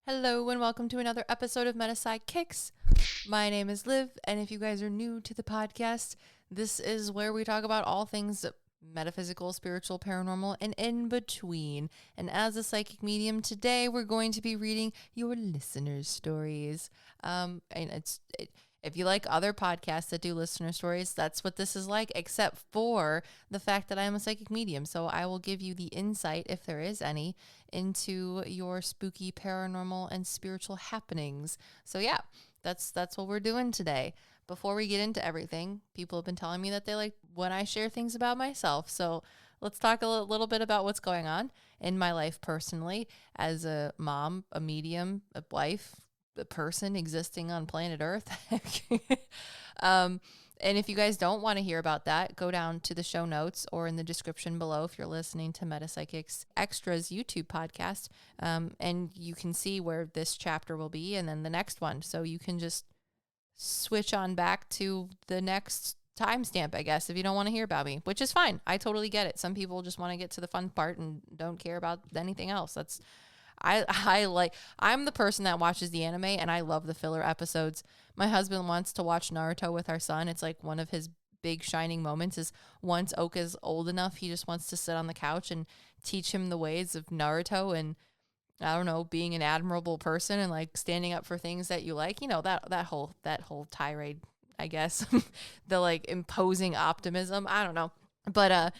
Hello and welcome to another episode of PsycKicks. My name is Liv, and if you guys are new to the podcast, this is where we talk about all things metaphysical, spiritual, paranormal, and in between. And as a psychic medium, today we're going to be reading your listeners' stories. If you like other podcasts that do listener stories, that's what this is like, except for the fact that I'm a psychic medium. So I will give you the insight, if there is any, into your spooky, paranormal, and spiritual happenings. So yeah, that's what we're doing today. Before we get into everything, people have been telling me that they like when I share things about myself. So let's talk a little bit about what's going on in my life personally as a mom, a medium, a wife, a person existing on planet Earth. And if you guys don't want to hear about that, go down to the show notes or in the description below if you're listening to PsycKicks Extras YouTube podcast, and you can see where this chapter will be and then the next one. So you can just switch on back to the next timestamp, I guess, if you don't want to hear about me, which is fine. I totally get it. Some people just want to get to the fun part and don't care about anything else. I'm the person that watches the anime and I love the filler episodes. My husband wants to watch Naruto with our son. It's like one of his big shining moments is once Oka's old enough, he just wants to sit on the couch and teach him the ways of Naruto and I don't know, being an admirable person and like standing up for things that you like, you know, that whole tirade, I guess, the like imposing optimism. I don't know. But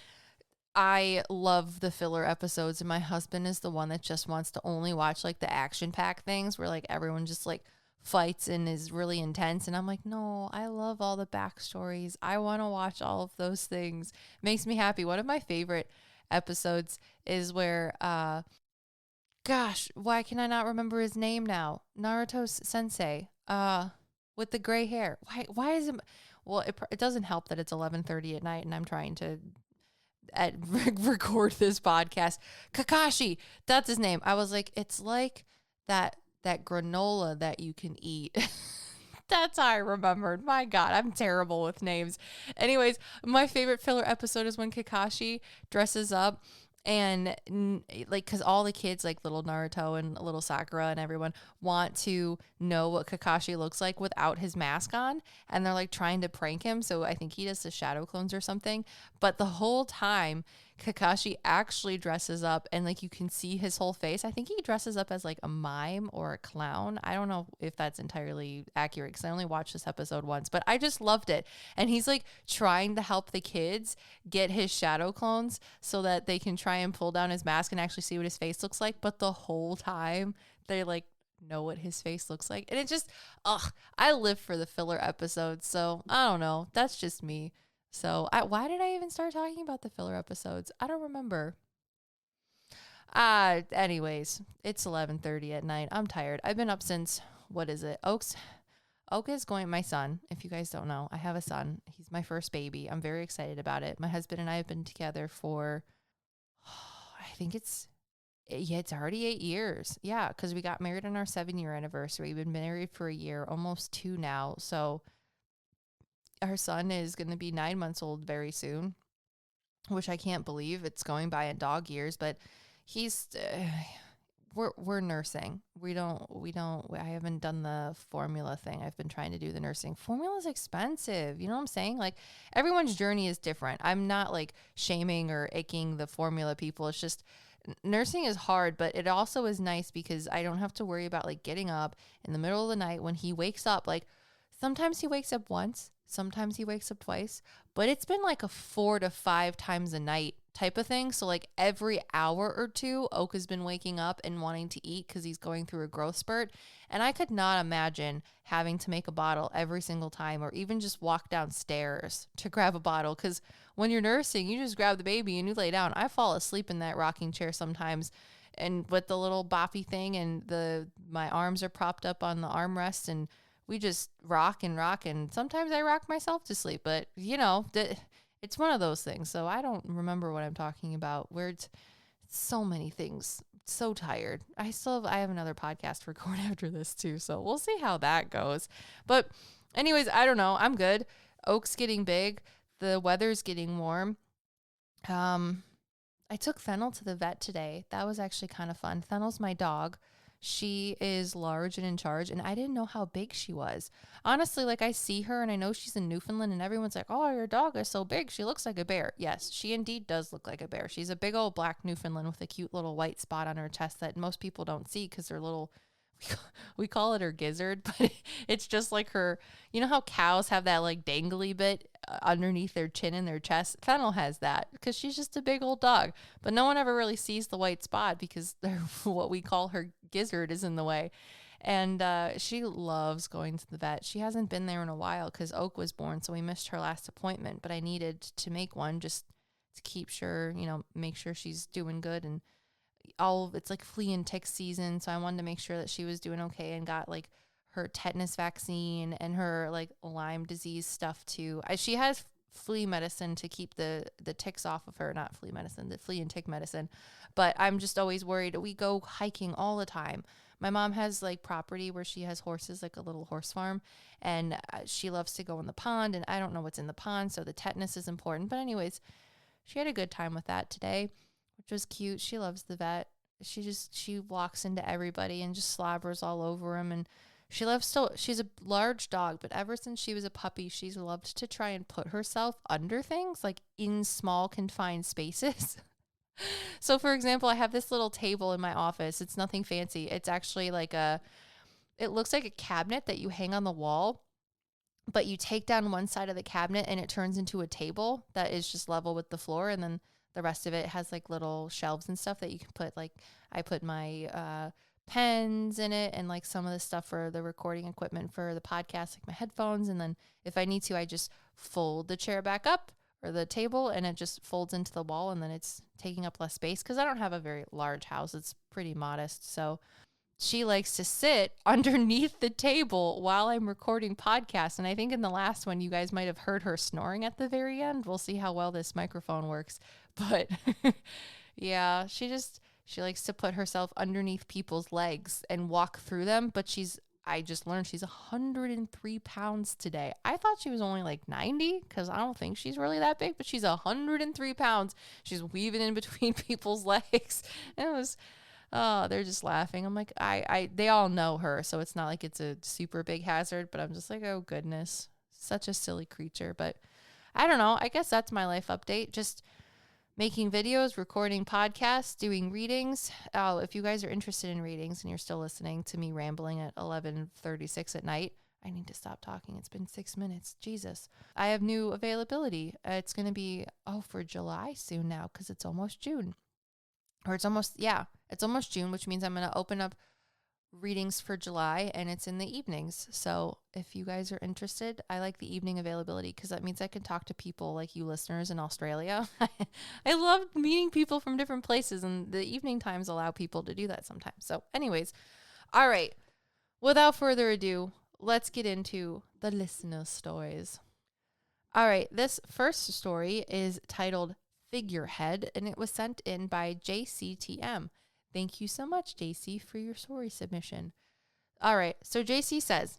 I love the filler episodes, and my husband is the one that just wants to only watch like the action-packed things where like everyone just like fights and is really intense. And I'm like, no, I love all the backstories. I want to watch all of those things. Makes me happy. One of my favorite episodes is where, gosh, why can I not remember his name now? Naruto's sensei, with the gray hair. Why is it? Well, it doesn't help that it's 11:30 at night and I'm trying to record this podcast. Kakashi, that's his name. I was like, it's like that granola that you can eat. That's how I remembered. My God, I'm terrible with names. Anyways, my favorite filler episode is when Kakashi dresses up and like, cause all the kids like little Naruto and little Sakura and everyone want to know what Kakashi looks like without his mask on. And they're like trying to prank him. So I think he does the shadow clones or something, but the whole time Kakashi actually dresses up and like you can see his whole face. I think he dresses up as like a mime or a clown. I don't know if that's entirely accurate because I only watched this episode once, but I just loved it. And he's like trying to help the kids get his shadow clones so that they can try and pull down his mask and actually see what his face looks like. But the whole time they like know what his face looks like. And it just, I live for the filler episodes. So I don't know. That's just me. So why did I even start talking about the filler episodes? I don't remember. Anyways, it's 11:30 at night. I'm tired. I've been up since, what is it? Oak is going, my son, if you guys don't know, I have a son. He's my first baby. I'm very excited about it. My husband and I have been together for, I think it's already 8 years. Yeah, because we got married on our 7-year anniversary. We've been married for a year, almost 2 now. So our son is going to be 9 months old very soon, which I can't believe. It's going by in dog years, but he's we're nursing. I haven't done the formula thing. I've been trying to do the nursing. Formula is expensive. You know what I'm saying? Like everyone's journey is different. I'm not like shaming or icking the formula people. It's just nursing is hard, but it also is nice because I don't have to worry about like getting up in the middle of the night when he wakes up. Like sometimes he wakes up once, sometimes he wakes up twice, but it's been like a 4 to 5 times a night type of thing. So like every hour or two, Oak has been waking up and wanting to eat because he's going through a growth spurt. And I could not imagine having to make a bottle every single time or even just walk downstairs to grab a bottle. Because when you're nursing, you just grab the baby and you lay down. I fall asleep in that rocking chair sometimes and with the little boppy thing and my arms are propped up on the armrest and we just rock and rock. And sometimes I rock myself to sleep, but you know, it's one of those things. So I don't remember what I'm talking about where it's so many things. So tired. I have another podcast to record after this too. So we'll see how that goes. But anyways, I don't know. I'm good. Oak's getting big. The weather's getting warm. I took Fennel to the vet today. That was actually kind of fun. Fennel's my dog. She is large and in charge, and I didn't know how big she was. Honestly, like I see her and I know she's in Newfoundland and everyone's like, oh, your dog is so big. She looks like a bear. Yes, she indeed does look like a bear. She's a big old black Newfoundland with a cute little white spot on her chest that most people don't see because they're little. We call it her gizzard, but it's just like her. You know how cows have that like dangly bit underneath their chin and their chest? Fennel has that because she's just a big old dog. But no one ever really sees the white spot because they're what we call her gizzard is in the way. And she loves going to the vet. She hasn't been there in a while because Oak was born, so we missed her last appointment. But I needed to make one just to keep sure, make sure she's doing good and it's like flea and tick season, so I wanted to make sure that she was doing okay and got like her tetanus vaccine and her like Lyme disease stuff too. She has flea medicine to keep the ticks off of her, not flea medicine, the flea and tick medicine. But I'm just always worried. We go hiking all the time. My mom has like property where she has horses, like a little horse farm, and she loves to go in the pond, and I don't know what's in the pond, so the tetanus is important. But anyways, she had a good time with that today, which was cute. She loves the vet. She walks into everybody and just slobbers all over him. And she's a large dog, but ever since she was a puppy, she's loved to try and put herself under things, like in small confined spaces. So for example, I have this little table in my office. It's nothing fancy. It's actually it looks like a cabinet that you hang on the wall, but you take down one side of the cabinet and it turns into a table that is just level with the floor. And then the rest of it has like little shelves and stuff that you can put, like I put my pens in it and like some of the stuff for the recording equipment for the podcast, like my headphones. And then if I need to, I just fold the chair back up or the table and it just folds into the wall, and then it's taking up less space because I don't have a very large house. It's pretty modest. So she likes to sit underneath the table while I'm recording podcasts. And I think in the last one, you guys might have heard her snoring at the very end. We'll see how well this microphone works. But yeah, she likes to put herself underneath people's legs and walk through them. But I just learned she's 103 pounds today. I thought she was only like 90 because I don't think she's really that big, but she's 103 pounds. She's weaving in between people's legs. And it was... Oh, they're just laughing. I'm like, they all know her, so it's not like it's a super big hazard, but I'm just like, oh goodness, such a silly creature. But I don't know. I guess that's my life update. Just making videos, recording podcasts, doing readings. Oh, if you guys are interested in readings and you're still listening to me rambling at 11:36 at night, I need to stop talking. It's been 6 minutes. Jesus. I have new availability. It's going to be, for July soon now because it's almost June. Or it's almost June, which means I'm going to open up readings for July, and it's in the evenings. So if you guys are interested, I like the evening availability because that means I can talk to people like you listeners in Australia. I love meeting people from different places, and the evening times allow people to do that sometimes. So anyways, all right, without further ado, let's get into the listener stories. All right, this first story is titled Figurehead, and it was sent in by JCTM. Thank you so much, JC, for your story submission. All right, so JC says,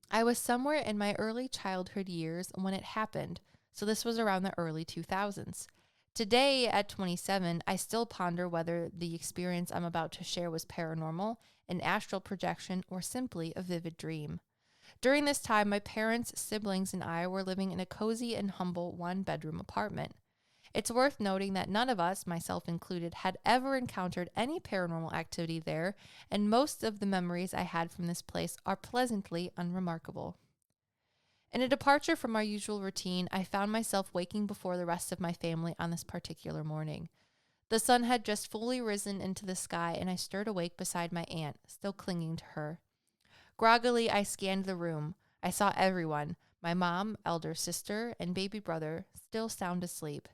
I was somewhere in my early childhood years when it happened, so this was around the early 2000s. Today, at 27, I still ponder whether the experience I'm about to share was paranormal, an astral projection, or simply a vivid dream. During this time, my parents, siblings, and I were living in a cozy and humble one-bedroom apartment. It's worth noting that none of us, myself included, had ever encountered any paranormal activity there, and most of the memories I had from this place are pleasantly unremarkable. In a departure from our usual routine, I found myself waking before the rest of my family on this particular morning. The sun had just fully risen into the sky, and I stirred awake beside my aunt, still clinging to her. Groggily, I scanned the room. I saw everyone, my mom, elder sister, and baby brother, still sound asleep.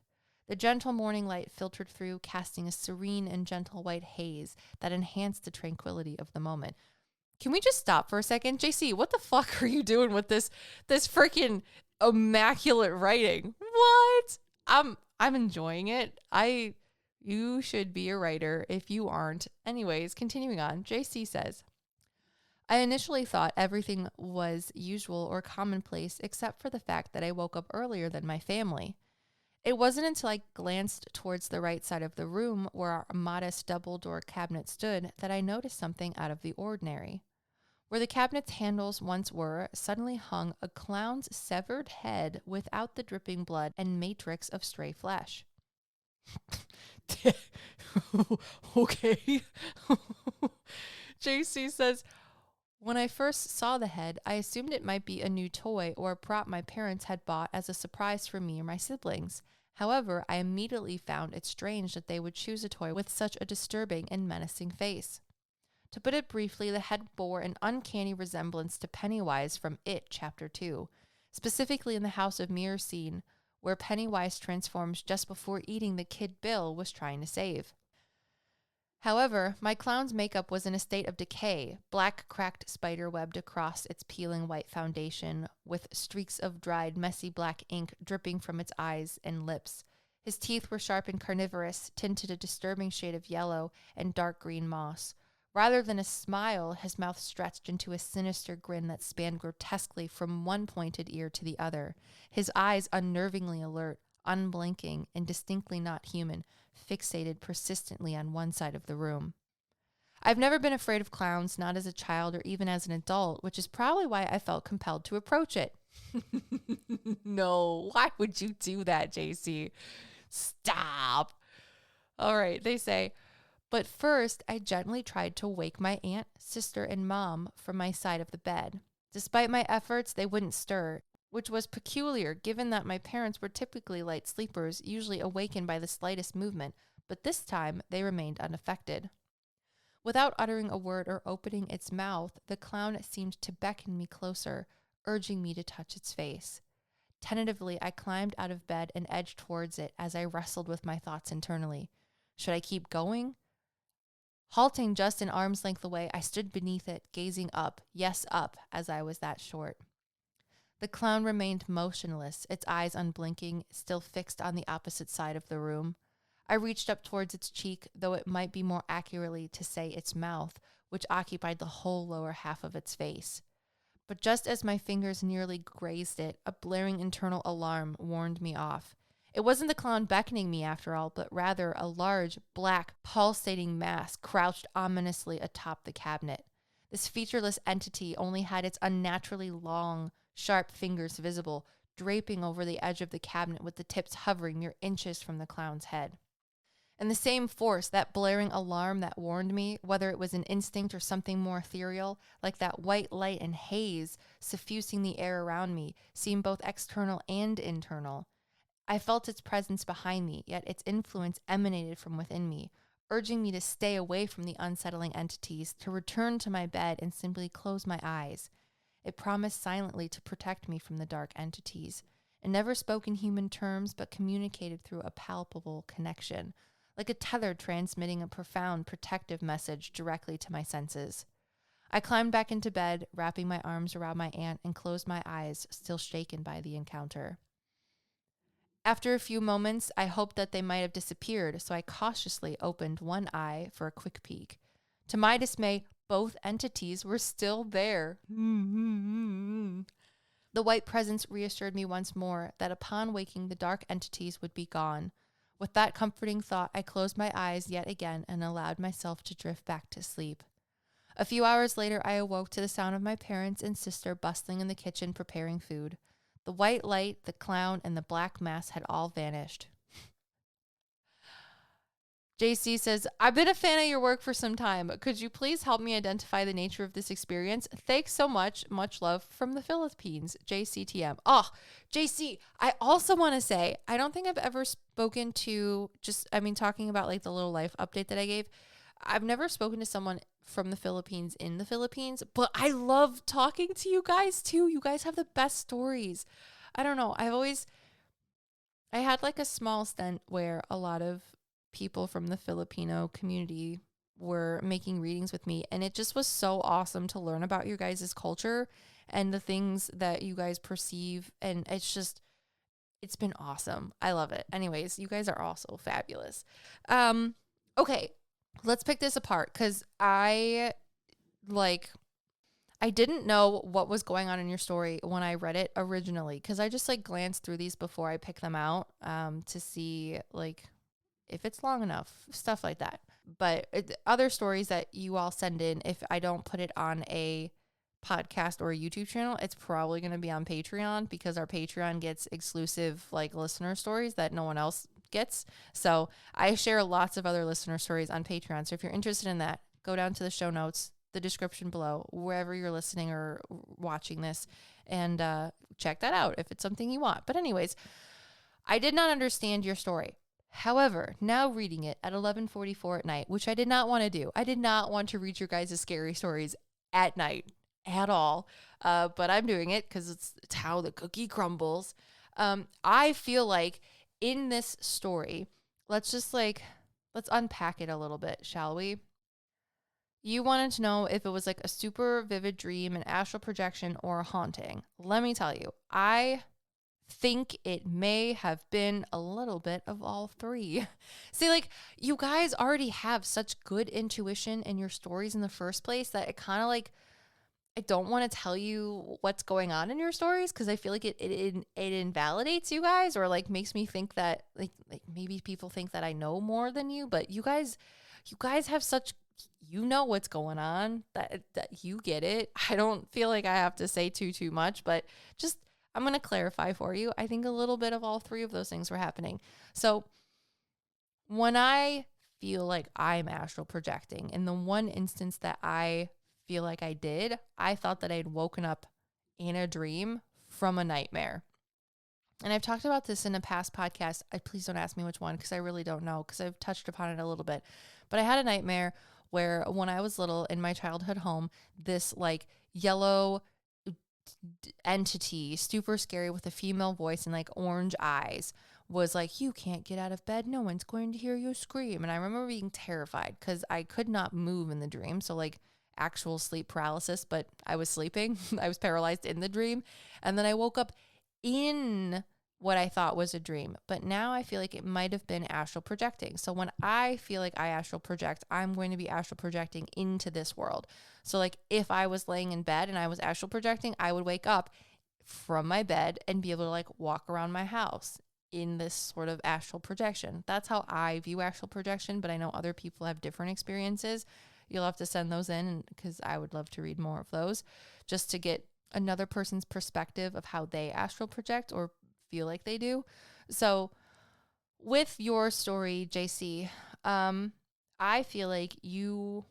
The gentle morning light filtered through, casting a serene and gentle white haze that enhanced the tranquility of the moment. Can we just stop for a second? JC, what the fuck are you doing with this freaking immaculate writing? What? I'm enjoying it. You should be a writer if you aren't. Anyways, continuing on, JC says, I initially thought everything was usual or commonplace except for the fact that I woke up earlier than my family. It wasn't until I glanced towards the right side of the room where our modest double-door cabinet stood that I noticed something out of the ordinary. Where the cabinet's handles once were, suddenly hung a clown's severed head without the dripping blood and matrix of stray flesh. Okay. JC says, when I first saw the head, I assumed it might be a new toy or a prop my parents had bought as a surprise for me or my siblings. However, I immediately found it strange that they would choose a toy with such a disturbing and menacing face. To put it briefly, the head bore an uncanny resemblance to Pennywise from It, Chapter 2, specifically in the House of Mirrors scene, where Pennywise transforms just before eating the kid Bill was trying to save. However, my clown's makeup was in a state of decay, black cracked spider webbed across its peeling white foundation, with streaks of dried, messy black ink dripping from its eyes and lips. His teeth were sharp and carnivorous, tinted a disturbing shade of yellow and dark green moss. Rather than a smile, his mouth stretched into a sinister grin that spanned grotesquely from one pointed ear to the other, his eyes unnervingly alert, unblinking, and distinctly not human, fixated persistently on one side of the room. I've never been afraid of clowns, not as a child or even as an adult, which is probably why I felt compelled to approach it. No, why would you do that, JC? Stop. All right, they say, but first I gently tried to wake my aunt, sister, and mom from my side of the bed. Despite my efforts, they wouldn't stir, which was peculiar given that my parents were typically light sleepers, usually awakened by the slightest movement, but this time they remained unaffected. Without uttering a word or opening its mouth, the clown seemed to beckon me closer, urging me to touch its face. Tentatively, I climbed out of bed and edged towards it as I wrestled with my thoughts internally. Should I keep going? Halting just an arm's length away, I stood beneath it, gazing up, yes, up, as I was that short. The clown remained motionless, its eyes unblinking, still fixed on the opposite side of the room. I reached up towards its cheek, though it might be more accurately to say its mouth, which occupied the whole lower half of its face. But just as my fingers nearly grazed it, a blaring internal alarm warned me off. It wasn't the clown beckoning me after all, but rather a large, black, pulsating mass crouched ominously atop the cabinet. This featureless entity only had its unnaturally long, sharp fingers visible, draping over the edge of the cabinet with the tips hovering mere inches from the clown's head. And the same force, that blaring alarm that warned me, whether it was an instinct or something more ethereal, like that white light and haze suffusing the air around me, seemed both external and internal. I felt its presence behind me, yet its influence emanated from within me, urging me to stay away from the unsettling entities, to return to my bed and simply close my eyes. It promised silently to protect me from the dark entities. It never spoke in human terms, but communicated through a palpable connection, like a tether transmitting a profound protective message directly to my senses. I climbed back into bed, wrapping my arms around my aunt, and closed my eyes, still shaken by the encounter. After a few moments, I hoped that they might have disappeared, so I cautiously opened one eye for a quick peek. To my dismay, both entities were still there. The white presence reassured me once more that upon waking, the dark entities would be gone. With that comforting thought, I closed my eyes yet again and allowed myself to drift back to sleep. A few hours later, I awoke to the sound of my parents and sister bustling in the kitchen preparing food. The white light, the clown, and the black mass had all vanished. JC says, I've been a fan of your work for some time. Could you please help me identify the nature of this experience? Thanks so much. Much love from the Philippines. JCTM. Oh, JC, I also want to say, I don't think I've ever spoken to talking about like the little life update that I gave. I've never spoken to someone from the Philippines in the Philippines, but I love talking to you guys too. You guys have the best stories. I don't know. I had like a small stint where a lot of people from the Filipino community were making readings with me, and it just was so awesome to learn about your guys' culture and the things that you guys perceive, and it's been awesome. I love it. Anyways, you guys are also fabulous. Okay, let's pick this apart, because I I didn't know what was going on in your story when I read it originally, because I just like glanced through these before I pick them out to see like if it's long enough, stuff like that. But other stories that you all send in, if I don't put it on a podcast or a YouTube channel, it's probably going to be on Patreon, because our Patreon gets exclusive like listener stories that no one else gets. So I share lots of other listener stories on Patreon. So if you're interested in that, go down to the show notes, the description below, wherever you're listening or watching this, and check that out if it's something you want. But anyways, I did not understand your story. However, now reading it at 11:44 at night, which I did not want to do. I did not want to read your guys' scary stories at night at all. But I'm doing it because it's how the cookie crumbles. I feel like in this story, let's unpack it a little bit, shall we? You wanted to know if it was like a super vivid dream, an astral projection, or a haunting. Let me tell you, I think it may have been a little bit of all three. See, like, you guys already have such good intuition in your stories in the first place that it kind of like, I don't want to tell you what's going on in your stories, because I feel like it invalidates you guys, or like makes me think that like maybe people think that I know more than you. But you guys have such, you know what's going on, that you get it. I don't feel like I have to say too much, but just, I'm going to clarify for you. I think a little bit of all three of those things were happening. So when I feel like I'm astral projecting, in the one instance that I feel like I did, I thought that I had woken up in a dream from a nightmare. And I've talked about this in a past podcast. Please don't ask me which one, because I really don't know, because I've touched upon it a little bit. But I had a nightmare where when I was little in my childhood home, this like yellow entity, super scary, with a female voice and like orange eyes, was like, you can't get out of bed, no one's going to hear you scream. And I remember being terrified because I could not move in the dream. So like actual sleep paralysis, but I was sleeping. I was paralyzed in the dream. And then I woke up in what I thought was a dream, but now I feel like it might have been astral projecting. So when I feel like I astral project, I'm going to be astral projecting into this world. So like if I was laying in bed and I was astral projecting, I would wake up from my bed and be able to like walk around my house in this sort of astral projection. That's how I view astral projection, but I know other people have different experiences. You'll have to send those in, because I would love to read more of those, just to get another person's perspective of how they astral project or feel like they do. So with your story, JC, I feel like you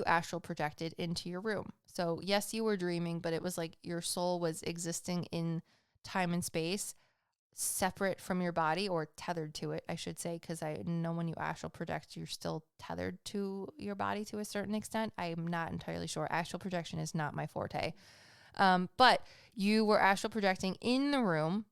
astral projected into your room. So yes, you were dreaming, but it was like your soul was existing in time and space, separate from your body, or tethered to it, I should say, because I know when you astral project, you're still tethered to your body to a certain extent. I'm not entirely sure. Astral projection is not my forte. But you were astral projecting in the room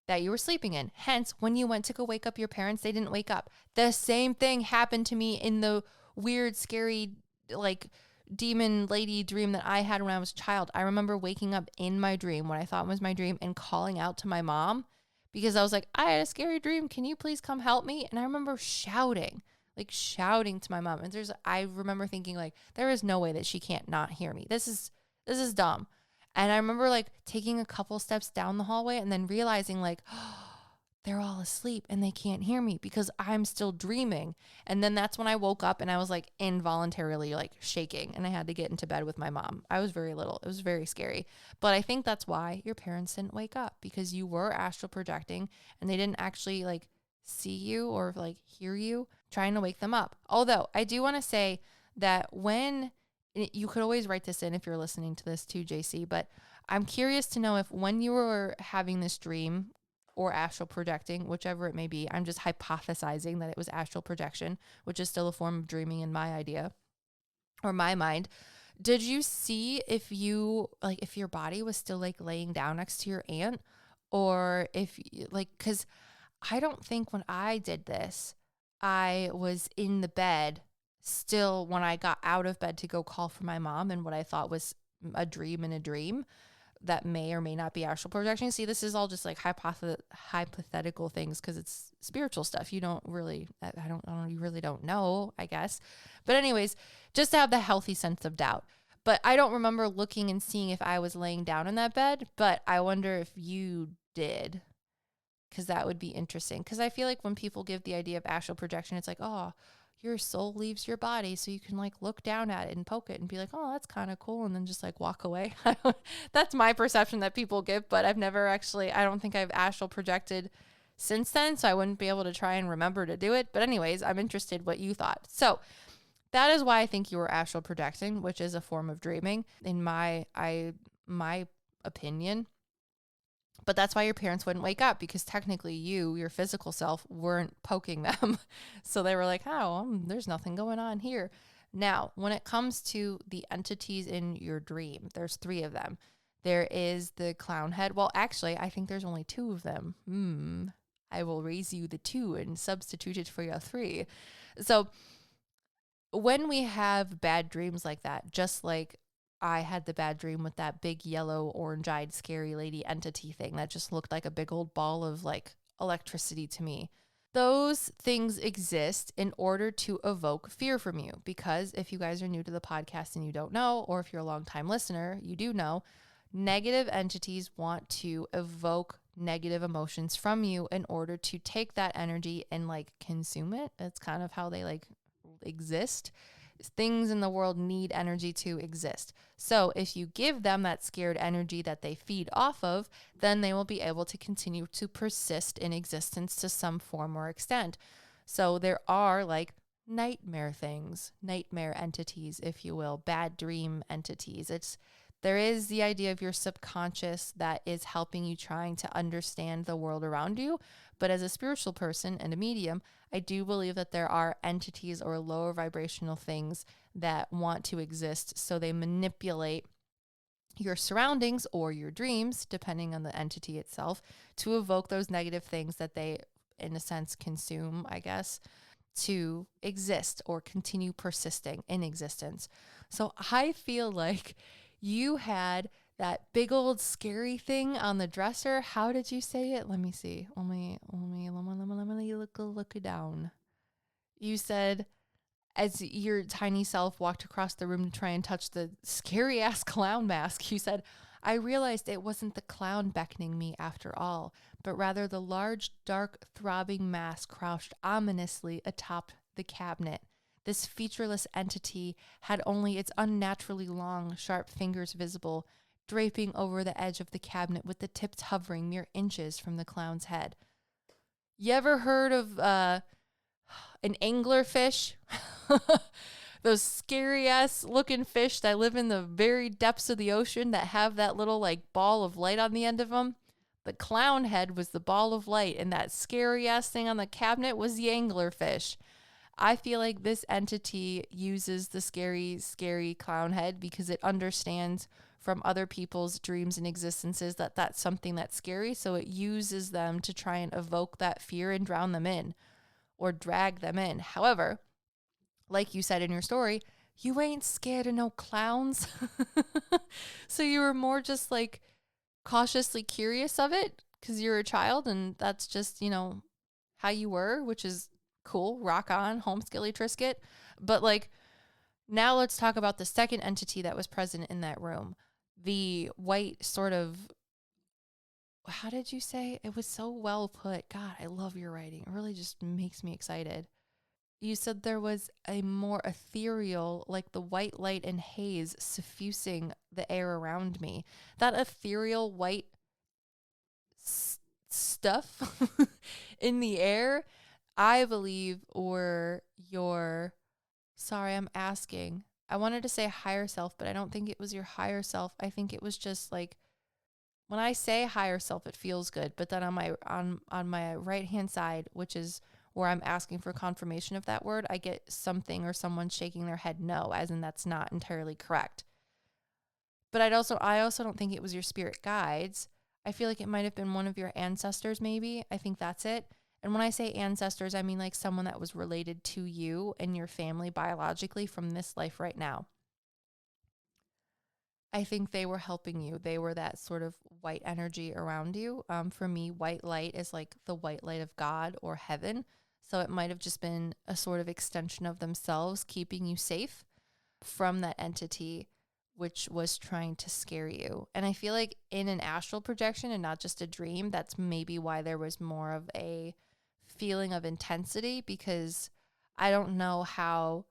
that you were sleeping in. Hence, when you went to go wake up your parents, they didn't wake up. The same thing happened to me in the weird, scary, like demon lady dream that I had when I was a child. I remember waking up in my dream, what I thought was my dream, and calling out to my mom, because I was like, I had a scary dream. Can you please come help me? And I remember shouting to my mom. And I remember thinking like, there is no way that she can't not hear me. This is dumb. And I remember like taking a couple steps down the hallway and then realizing like, oh, they're all asleep and they can't hear me because I'm still dreaming. And then that's when I woke up and I was like involuntarily like shaking, and I had to get into bed with my mom. I was very little. It was very scary. But I think that's why your parents didn't wake up, because you were astral projecting and they didn't actually like see you or like hear you trying to wake them up. Although I do want to say that you could always write this in if you're listening to this too, JC, but I'm curious to know if when you were having this dream or astral projecting, whichever it may be, I'm just hypothesizing that it was astral projection, which is still a form of dreaming in my idea or my mind. Did you see if your body was still like laying down next to your aunt, or if because I don't think when I did this, I was in the bed still when I got out of bed to go call for my mom and what I thought was a dream in a dream. that may or may not be astral projection. See, this is all just like hypothetical things because it's spiritual stuff. You don't really, you really don't know, I guess. But anyways, just to have the healthy sense of doubt. But I don't remember looking and seeing if I was laying down in that bed, but I wonder if you did, because that would be interesting. Because I feel like when people give the idea of astral projection, it's like, oh, your soul leaves your body so you can like look down at it and poke it and be like, oh, that's kind of cool. And then just like walk away. That's my perception that people give, but I've never actually, I don't think I've astral projected since then. So I wouldn't be able to try and remember to do it. But anyways, I'm interested what you thought. So that is why I think you were astral projecting, which is a form of dreaming in my opinion. But that's why your parents wouldn't wake up, because technically you, your physical self, weren't poking them. So they were like, oh, there's nothing going on here. Now, when it comes to the entities in your dream, there's 3 of them. There is the clown head. Well, actually, I think there's only 2 of them. I will raise you the 2 and substitute it for your 3. So when we have bad dreams like that, just like I had the bad dream with that big yellow orange-eyed scary lady entity thing that just looked like a big old ball of like electricity to me. Those things exist in order to evoke fear from you, because if you guys are new to the podcast and you don't know, or if you're a long-time listener, you do know, negative entities want to evoke negative emotions from you in order to take that energy and like consume it. That's kind of how they like exist. Things in the world need energy to exist. So if you give them that scared energy that they feed off of, then they will be able to continue to persist in existence to some form or extent. So there are like nightmare things, nightmare entities, if you will, bad dream entities. There is the idea of your subconscious that is helping you trying to understand the world around you. But as a spiritual person and a medium, I do believe that there are entities or lower vibrational things that want to exist. So they manipulate your surroundings or your dreams, depending on the entity itself, to evoke those negative things that they, in a sense, consume, I guess, to exist or continue persisting in existence. So I feel like you had that big old scary thing on the dresser. How did you say it? Let me see. Let me look it down. You said, as your tiny self walked across the room to try and touch the scary ass clown mask, you said, I realized it wasn't the clown beckoning me after all, but rather the large, dark, throbbing mask crouched ominously atop the cabinet. This featureless entity had only its unnaturally long, sharp fingers visible, draping over the edge of the cabinet with the tips hovering mere inches from the clown's head. You ever heard of an anglerfish? Those scary ass looking fish that live in the very depths of the ocean that have that little like ball of light on the end of them? The clown head was the ball of light, and that scary ass thing on the cabinet was the anglerfish. I feel like this entity uses the scary clown head because it understands from other people's dreams and existences that that's something that's scary. So it uses them to try and evoke that fear and drown them in or drag them in. However, like you said in your story, you ain't scared of no clowns. So you were more just like cautiously curious of it because you're a child, and that's just, how you were, which is cool. Rock on, home skilly Trisket. But like, now let's talk about the second entity that was present in that room. The white sort of, how did you say? It was so well put. God, I love your writing. It really just makes me excited. You said there was a more ethereal, like the white light and haze suffusing the air around me. That ethereal white stuff in the air, I believe, or your, sorry, I'm asking. I wanted to say higher self, but I don't think it was your higher self. I think it was just like, when I say higher self, it feels good. But then on my right hand side, which is where I'm asking for confirmation of that word, I get something or someone shaking their head no, as in that's not entirely correct. But I also don't think it was your spirit guides. I feel like it might have been one of your ancestors, maybe. I think that's it. And when I say ancestors, I mean like someone that was related to you and your family biologically from this life right now. I think they were helping you. They were that sort of white energy around you. For me, white light is like the white light of God or heaven. So it might have just been a sort of extension of themselves, keeping you safe from that entity which was trying to scare you. And I feel like in an astral projection and not just a dream, that's maybe why there was more of a feeling of intensity, because I don't know how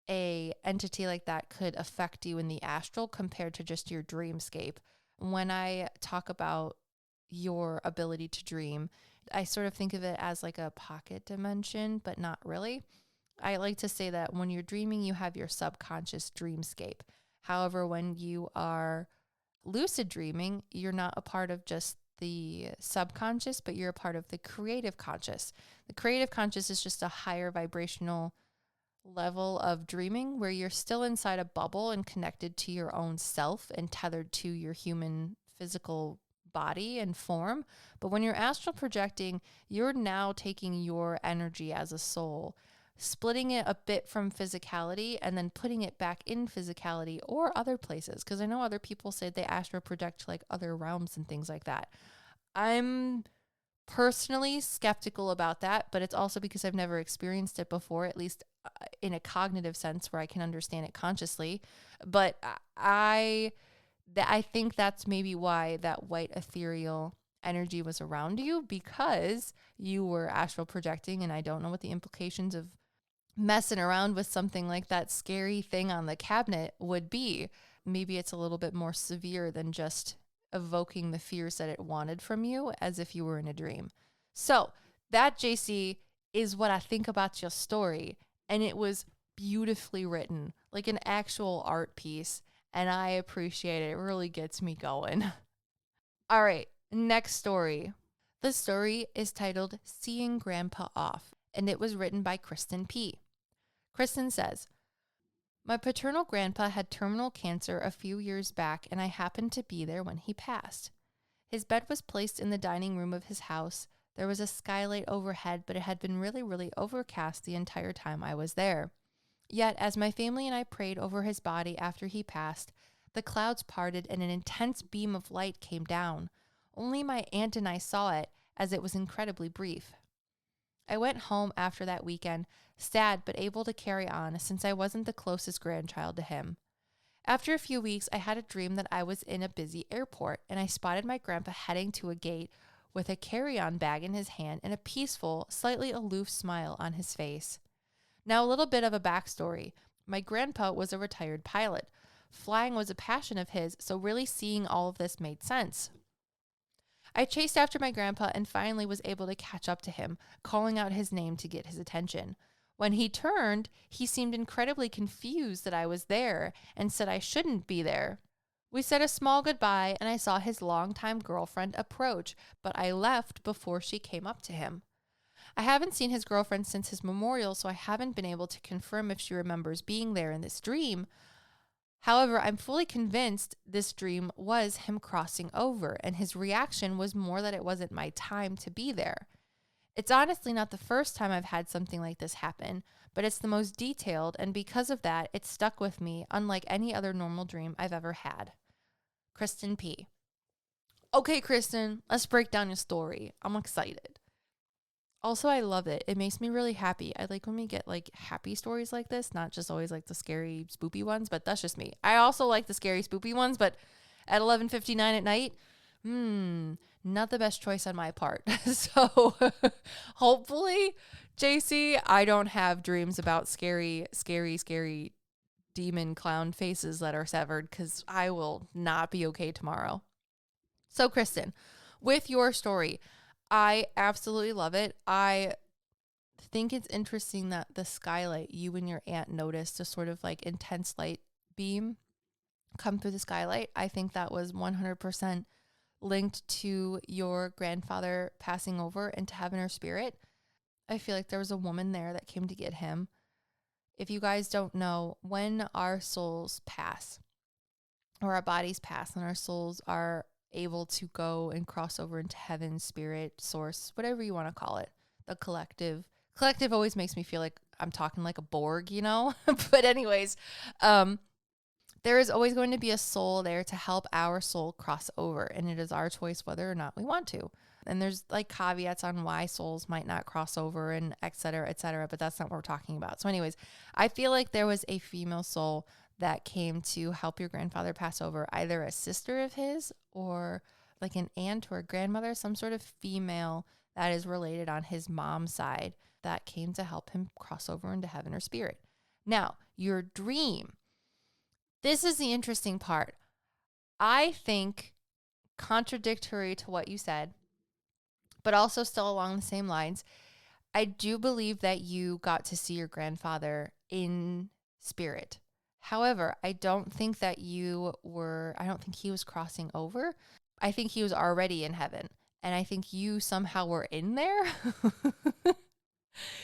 a entity like that could affect you in the astral compared to just your dreamscape. When I talk about your ability to dream, I sort of think of it as like a pocket dimension, but not really. I like to say that when you're dreaming, you have your subconscious dreamscape. However, when you are lucid dreaming, you're not a part of just the subconscious, but you're a part of the creative conscious. The creative conscious is just a higher vibrational level of dreaming where you're still inside a bubble and connected to your own self and tethered to your human physical body and form. But when you're astral projecting, you're now taking your energy as a soul, splitting it a bit from physicality and then putting it back in physicality or other places. Because I know other people say they astral project to like other realms and things like that. I'm personally skeptical about that, but it's also because I've never experienced it before, at least in a cognitive sense where I can understand it consciously. But I think that's maybe why that white ethereal energy was around you, because you were astral projecting, and I don't know what the implications of messing around with something like that scary thing on the cabinet would be. Maybe it's a little bit more severe than just evoking the fears that it wanted from you as if you were in a dream. So that, JC, is what I think about your story. And it was beautifully written, like an actual art piece. And I appreciate it. It really gets me going. All right, next story. The story is titled Seeing Grandpa Off, and it was written by Kristen P. Kristen says, my paternal grandpa had terminal cancer a few years back, and I happened to be there when he passed. His bed was placed in the dining room of his house. There was a skylight overhead, but it had been really, really overcast the entire time I was there. Yet, as my family and I prayed over his body after he passed, the clouds parted and an intense beam of light came down. Only my aunt and I saw it, as it was incredibly brief. I went home after that weekend, sad but able to carry on since I wasn't the closest grandchild to him. After a few weeks, I had a dream that I was in a busy airport, and I spotted my grandpa heading to a gate with a carry-on bag in his hand and a peaceful, slightly aloof smile on his face. Now, a little bit of a backstory. My grandpa was a retired pilot. Flying was a passion of his, so really seeing all of this made sense. I chased after my grandpa and finally was able to catch up to him, calling out his name to get his attention. When he turned, he seemed incredibly confused that I was there and said I shouldn't be there. We said a small goodbye and I saw his longtime girlfriend approach, but I left before she came up to him. I haven't seen his girlfriend since his memorial, so I haven't been able to confirm if she remembers being there in this dream. However, I'm fully convinced this dream was him crossing over, and his reaction was more that it wasn't my time to be there. It's honestly not the first time I've had something like this happen, but it's the most detailed, and because of that, it stuck with me, unlike any other normal dream I've ever had. Kristen P. Okay, Kristen, let's break down your story. I'm excited. Also, I love it. It makes me really happy. I like when we get like happy stories like this, not just always like the scary, spoopy ones, but that's just me. I also like the scary, spoopy ones, but at 11:59 at night, not the best choice on my part. So hopefully, JC, I don't have dreams about scary demon clown faces that are severed, because I will not be okay tomorrow. So Kristen, with your story, I absolutely love it. I think it's interesting that the skylight, you and your aunt noticed a sort of like intense light beam come through the skylight. I think that was 100% linked to your grandfather passing over into heaven or spirit. I feel like there was a woman there that came to get him. If you guys don't know, when our souls pass or our bodies pass and our souls are able to go and cross over into heaven, spirit, source, whatever you want to call it, the collective. Collective always makes me feel like I'm talking like a Borg, you know? But anyways, There is always going to be a soul there to help our soul cross over, and it is our choice whether or not we want to. And there's like caveats on why souls might not cross over and et cetera, but that's not what we're talking about. So anyways, I feel like there was a female soul that came to help your grandfather pass over, either a sister of his or like an aunt or a grandmother, some sort of female that is related on his mom's side that came to help him cross over into heaven or spirit. Now, your dream. This is the interesting part. I think, contradictory to what you said, but also still along the same lines, I do believe that you got to see your grandfather in spirit. However, I don't think that I don't think he was crossing over. I think he was already in heaven. And I think you somehow were in there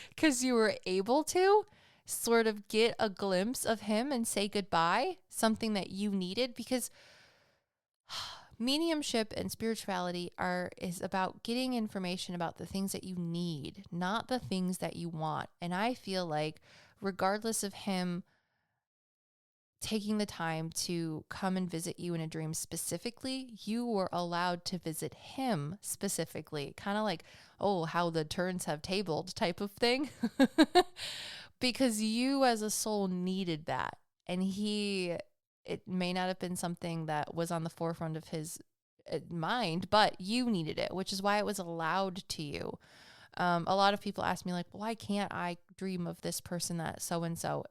because you were able to sort of get a glimpse of him and say goodbye, something that you needed, because mediumship and spirituality is about getting information about the things that you need, not the things that you want. And I feel like regardless of him taking the time to come and visit you in a dream specifically, you were allowed to visit him specifically, kind of like, oh, how the turns have tabled type of thing. Because you as a soul needed that. And it may not have been something that was on the forefront of his mind, but you needed it, which is why it was allowed to you. A lot of people ask me like, why can't I dream of this person that so-and-so?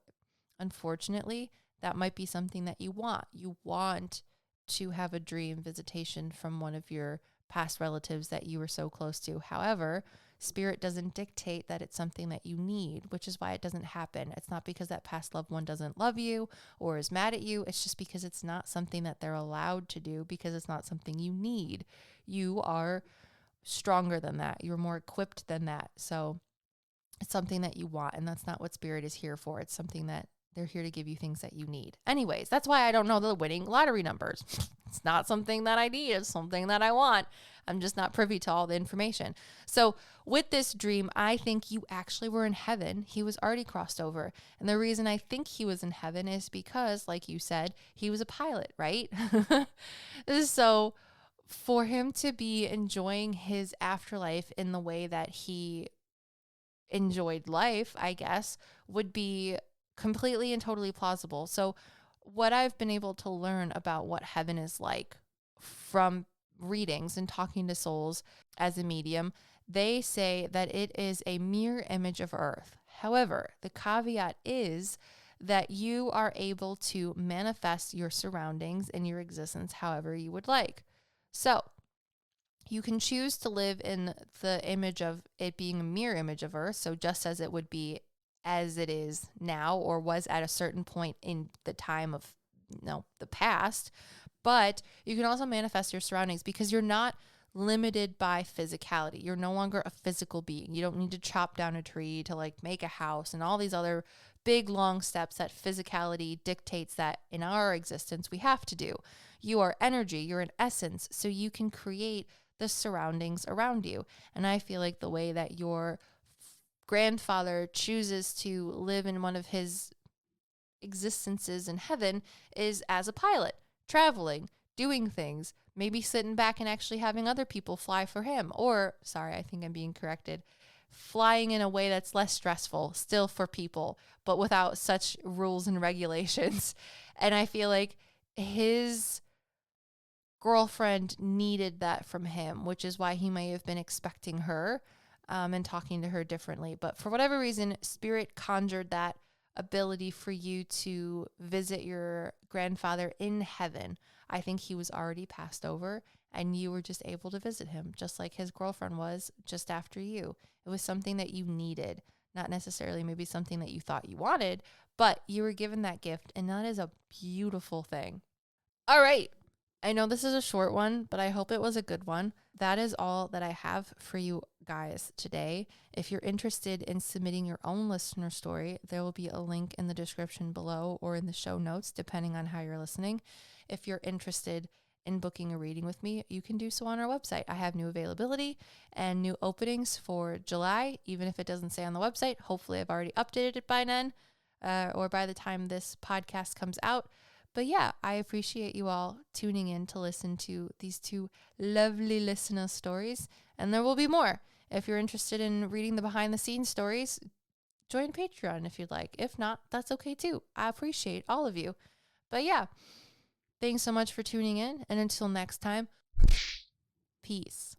Unfortunately, that might be something that you want. You want to have a dream visitation from one of your past relatives that you were so close to. However, spirit doesn't dictate that it's something that you need, which is why it doesn't happen. It's not because that past loved one doesn't love you or is mad at you. It's just because it's not something that they're allowed to do, because it's not something you need. You are stronger than that. You're more equipped than that. So it's something that you want, and that's not what spirit is here for. It's something that they're here to give you things that you need. Anyways, that's why I don't know the winning lottery numbers. It's not something that I need. It's something that I want. I'm just not privy to all the information. So with this dream, I think you actually were in heaven. He was already crossed over. And the reason I think he was in heaven is because, like you said, he was a pilot, right? So for him to be enjoying his afterlife in the way that he enjoyed life, I guess, would be completely and totally plausible. So what I've been able to learn about what heaven is like from readings and talking to souls as a medium, they say that it is a mirror image of Earth. However, the caveat is that you are able to manifest your surroundings and your existence however you would like. So you can choose to live in the image of it being a mirror image of Earth. So just as it would be as it is now, or was at a certain point in the time of, the past. But you can also manifest your surroundings because you're not limited by physicality. You're no longer a physical being. You don't need to chop down a tree to like make a house and all these other big, long steps that physicality dictates that in our existence we have to do. You are energy. You're an essence. So you can create the surroundings around you. And I feel like the way that your grandfather chooses to live in one of his existences in heaven is as a pilot, traveling, doing things, maybe sitting back and actually having other people fly for him. Or, sorry, I think I'm being corrected, flying in a way that's less stressful, still for people, but without such rules and regulations. And I feel like his girlfriend needed that from him, which is why he may have been expecting her and talking to her differently. But for whatever reason, spirit conjured that ability for you to visit your grandfather in heaven. I think he was already passed over and you were just able to visit him, just like his girlfriend was just after you. It was something that you needed, not necessarily maybe something that you thought you wanted, but you were given that gift, and that is a beautiful thing. All right. I know this is a short one, but I hope it was a good one. That is all that I have for you guys today. If you're interested in submitting your own listener story, there will be a link in the description below or in the show notes, depending on how you're listening. If you're interested in booking a reading with me, you can do so on our website. I have new availability and new openings for July, even if it doesn't say on the website. Hopefully I've already updated it by then or by the time this podcast comes out. But yeah, I appreciate you all tuning in to listen to these two lovely listener stories. And there will be more. If you're interested in reading the behind the scenes stories, join Patreon if you'd like. If not, that's okay too. I appreciate all of you. But yeah, thanks so much for tuning in. And until next time, peace.